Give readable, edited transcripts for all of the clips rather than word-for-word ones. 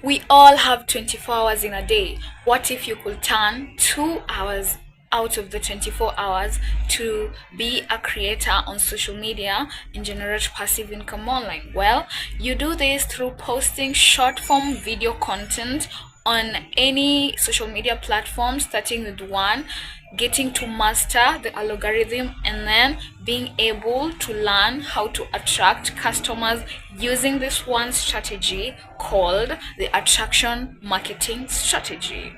We all have 24 hours in a day. What if you could turn 2 hours out of the 24 hours to be a creator on social media and generate passive income online? Well, you do this through posting short form video content on any social media platform, starting with one, getting to master the algorithm, and then being able to learn how to attract customers using this one strategy called the attraction marketing strategy.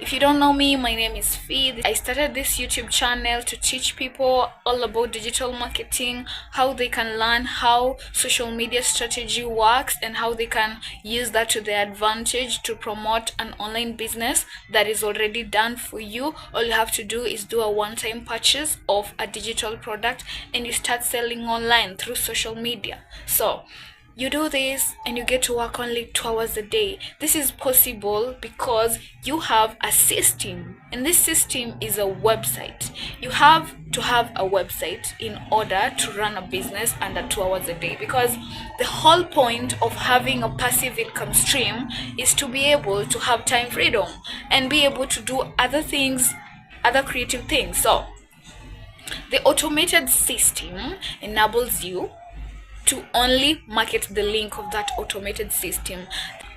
If you don't know me, my name is Phee. I started this YouTube channel to teach people all about digital marketing, how they can learn how social media strategy works, and how they can use that to their advantage to promote an online business that is already done for you. All you have to do is do a one-time purchase of a digital product and you start selling online through social media. So you do this and you get to work only 2 hours a day. This is possible because you have a system, and this system is a website. You have to have a website in order to run a business under 2 hours a day, because the whole point of having a passive income stream is to be able to have time freedom and be able to do other things, other creative things. So the automated system enables you to only market the link of that automated system.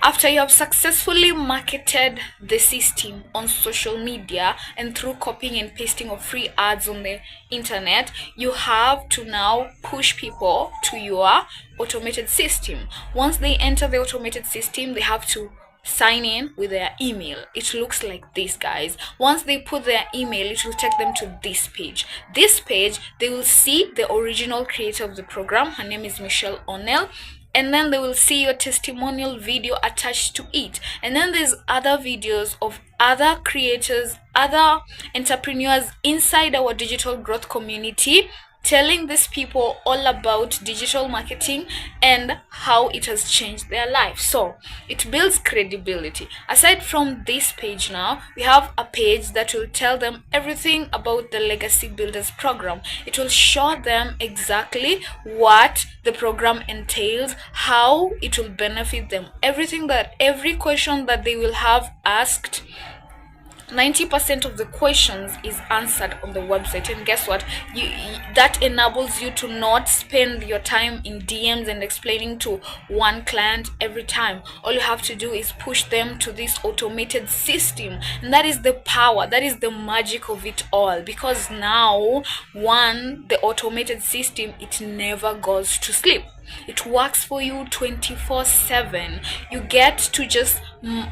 After you have successfully marketed the system on social media and through copying and pasting of free ads on the internet, you have to now push people to your automated system. Once they enter the automated system, they have to sign in with their email. It looks like this, guys. Once they put their email, it will take them to this page. This page, they will see the original creator of the program. Her name is Michelle O'Neill. And then they will see your testimonial video attached to it. And then there's other videos of other creators, other entrepreneurs inside our digital growth community, telling these people all about digital marketing and how it has changed their life. So it builds credibility. Aside from this page, now we have a page that will tell them everything about the Legacy Builders program. It will show them exactly what the program entails, how it will benefit them, every question that they will have asked. 90% of the questions is answered on the website, and guess what, that enables you to not spend your time in DMs and explaining to one client every time. All you have to do is push them to this automated system, and that is the power, that is the magic of it all. Because now, the automated system, it never goes to sleep. It works for you 24/7. You get to just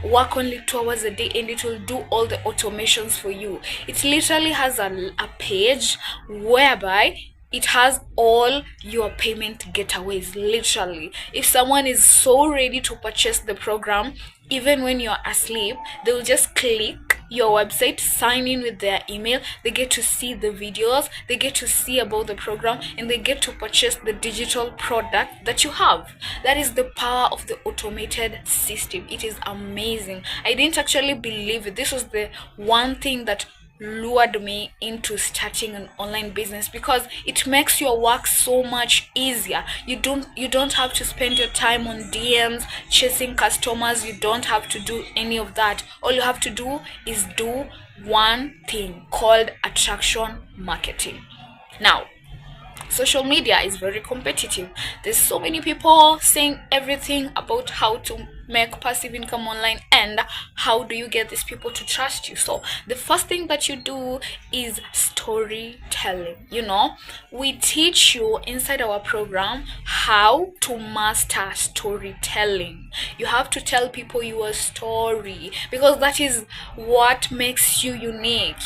work only 2 hours a day and it will do all the automations for you. It literally has a page whereby it has all your payment getaways. Literally, if someone is so ready to purchase the program, even when you're asleep, they will just click your website, sign in with their email, they get to see the videos, they get to see about the program, and they get to purchase the digital product that you have. That is the power of the automated system. It is amazing. I didn't actually believe it. This was the one thing that lured me into starting an online business, because it makes your work so much easier. You don't have to spend your time on DMs chasing customers. You don't have to do any of that. All you have to do is do one thing called attraction marketing. Now, social media is very competitive. There's so many people saying everything about how to make passive income online, and how do you get these people to trust you. So the first thing that you do is storytelling. We teach you inside our program how to master storytelling. You have to tell people your story, because that is what makes you unique.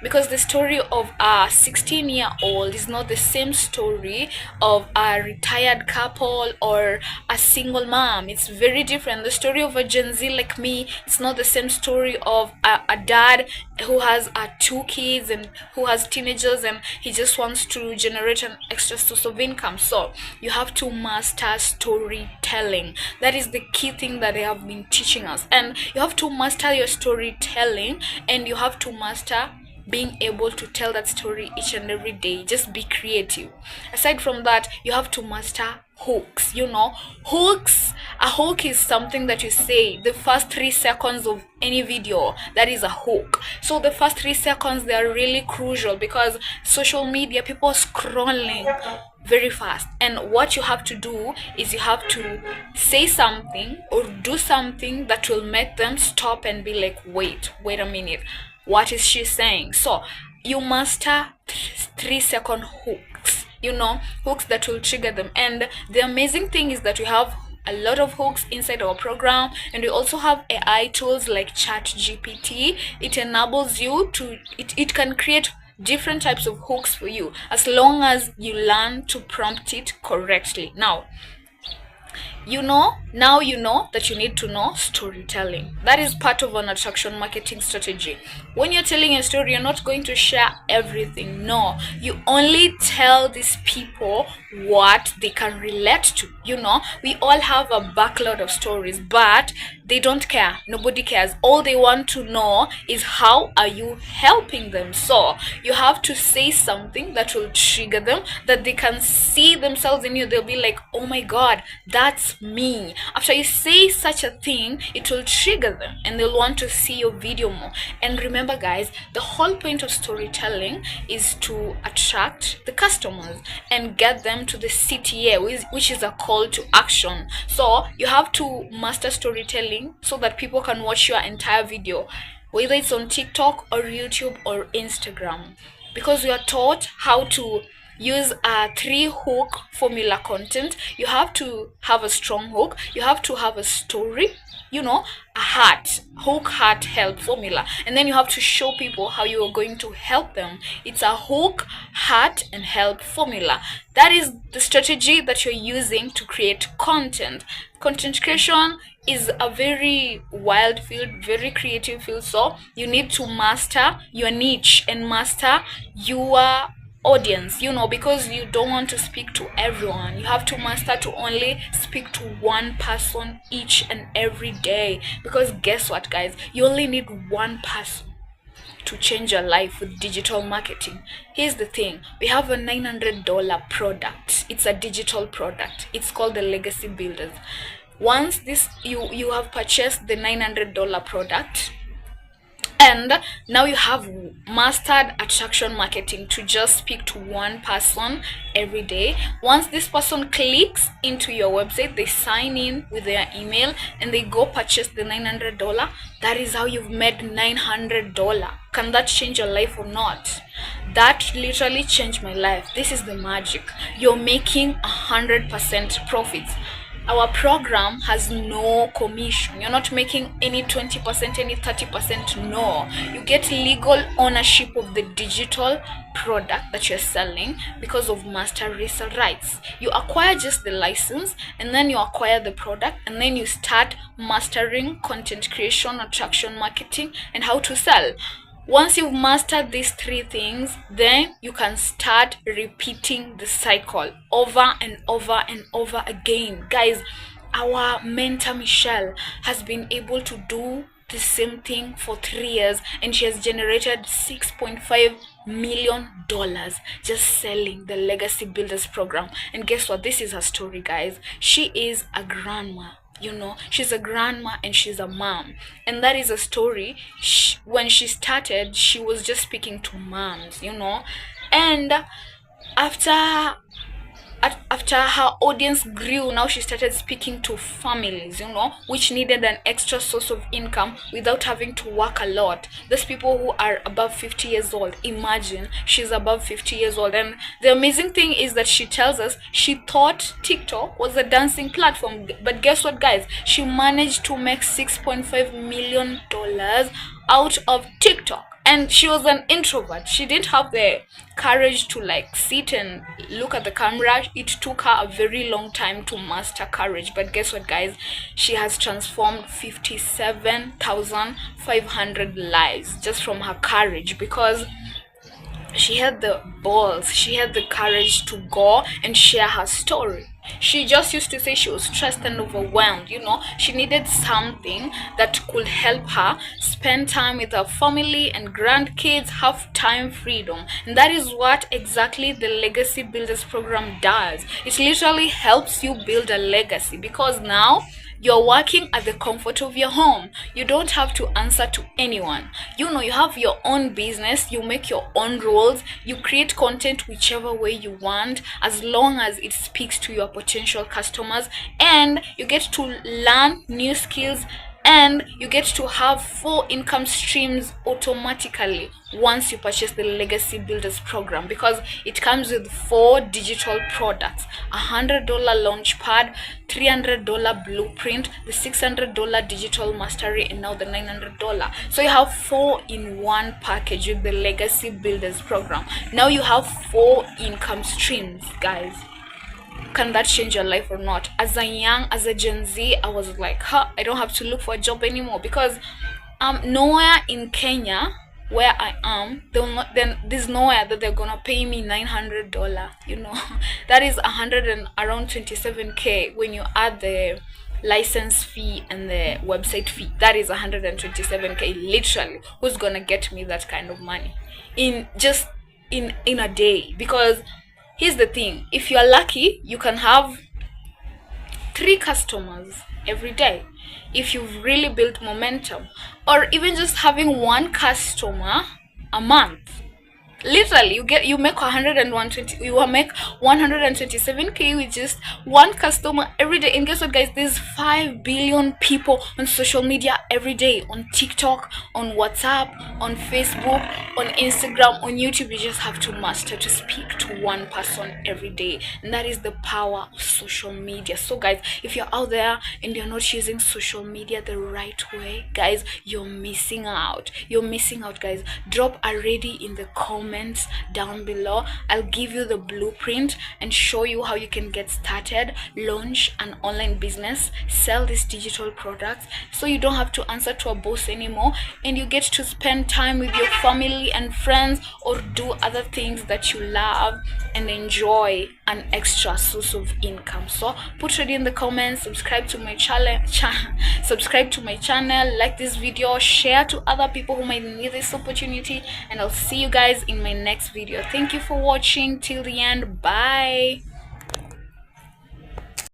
Because the story of a 16-year-old is not the same story of a retired couple or a single mom. It's very different. The story of a Gen Z like me, it's not the same story of a dad who has 2 kids and who has teenagers and he just wants to generate an extra source of income. So you have to master storytelling. That is the key thing that they have been teaching us. And you have to master your storytelling, and you have to master being able to tell that story each and every day. Just be creative. Aside from that, you have to master hooks. Hooks. A hook is something that you say the first 3 seconds of any video. That is a hook. So the first 3 seconds, they are really crucial, because social media, people are scrolling very fast, and what you have to do is you have to say something or do something that will make them stop and be like, wait a minute, what is she saying? So you master 3-second hooks, hooks that will trigger them. And the amazing thing is that we have a lot of hooks inside our program, and we also have AI tools like ChatGPT. It enables you to it can create different types of hooks for you, as long as you learn to prompt it correctly. Now you know that you need to know storytelling. That is part of an attraction marketing strategy. When you're telling a story, you're not going to share everything. No, you only tell these people what they can relate to. We all have a backload of stories, but they don't care. Nobody cares. All they want to know is how are you helping them. So you have to say something that will trigger them, that they can see themselves in you. They'll be like, oh my god, that's me. After you say such a thing, it will trigger them and they'll want to see your video more. And remember guys, the whole point of storytelling is to attract the customers and get them to the CTA, which is a call to action. So you have to master storytelling so that people can watch your entire video, whether it's on TikTok or YouTube or Instagram, because we are taught how to use a 3-hook formula content. You have to have a strong hook, you have to have a story, a hook, heart, help formula, and then you have to show people how you are going to help them. It's a hook, heart, and help formula. That is the strategy that you're using to create content. Content creation is a very wild field, very creative field, so you need to master your niche and master your audience, because you don't want to speak to everyone. You have to master to only speak to one person each and every day, because guess what guys, you only need one person to change your life with digital marketing. Here's the thing, we have a $900 product. It's a digital product. It's called the Legacy Builders. Once you have purchased the $900 product, and now you have mastered attraction marketing to just speak to one person every day. Once this person clicks into your website, they sign in with their email and they go purchase the $900. That is how you've made $900. Can that change your life or not? That literally changed my life. This is the magic. You're making 100% profits. Our program has no commission. You're not making any 20%, any 30%. No. You get legal ownership of the digital product that you're selling because of master resale rights. You acquire just the license, and then you acquire the product, and then you start mastering content creation, attraction marketing, and how to sell. Once you've mastered these 3 things, then you can start repeating the cycle over and over and over again. Guys, our mentor Michelle has been able to do the same thing for 3 years, and she has generated $6.5 million just selling the Legacy Builders program. And guess what? This is her story, guys. She is a grandma. She's a grandma and she's a mom, and that is a story. When she started, she was just speaking to moms, and after her audience grew, now she started speaking to families, which needed an extra source of income without having to work a lot. Those people who are above 50 years old. Imagine, she's above 50 years old. And the amazing thing is that she tells us she thought TikTok was a dancing platform. But guess what, guys? She managed to make $6.5 million out of TikTok. And she was an introvert. She didn't have the courage to sit and look at the camera. It took her a very long time to master courage. But guess what, guys? She has transformed 57,500 lives just from her courage, because she had the balls, she had the courage to go and share her story. She just used to say she was stressed and overwhelmed. She needed something that could help her spend time with her family and grandkids, have time freedom. And that is what exactly the Legacy Builders program does. It literally helps you build a legacy, because now you're working at the comfort of your home. You don't have to answer to anyone. You have your own business, you make your own rules, you create content whichever way you want, as long as it speaks to your potential customers, and you get to learn new skills, and you get to have 4 income streams automatically once you purchase the Legacy Builders program, because it comes with 4 digital products: $100 launch pad, $300 blueprint, the $600 digital mastery, and now the $900. So you have 4 in one package with the Legacy Builders program. Now you have 4 income streams, guys. Can that change your life or not? As a Gen Z, I was like, I don't have to look for a job anymore, because nowhere in Kenya where I am, there's nowhere that they're gonna pay me $900. That is around 27k when you add the license fee and the website fee. That is 127k. Literally, who's gonna get me that kind of money in a day? Because here's the thing: if you are lucky, you can have 3 customers every day if you've really built momentum, or even just having 1 customer a month. Literally, you make 127k with just 1 customer every day. And guess what, guys? There's 5 billion people on social media every day, on TikTok, on WhatsApp, on Facebook, on Instagram, on YouTube. You just have to master to speak to 1 person every day, and that is the power of social media. So guys, if you're out there and you're not using social media the right way, guys, you're missing out. Guys. Drop a ready in the comments down below. I'll give you the blueprint and show you how you can get started, launch an online business, sell these digital products, so you don't have to answer to a boss anymore, and you get to spend time with your family and friends, or do other things that you love and enjoy an extra source of income. So put ready in the comments, subscribe to my channel, like this video, share to other people who might need this opportunity, and I'll see you guys in my next video. Thank you for watching till the end. Bye.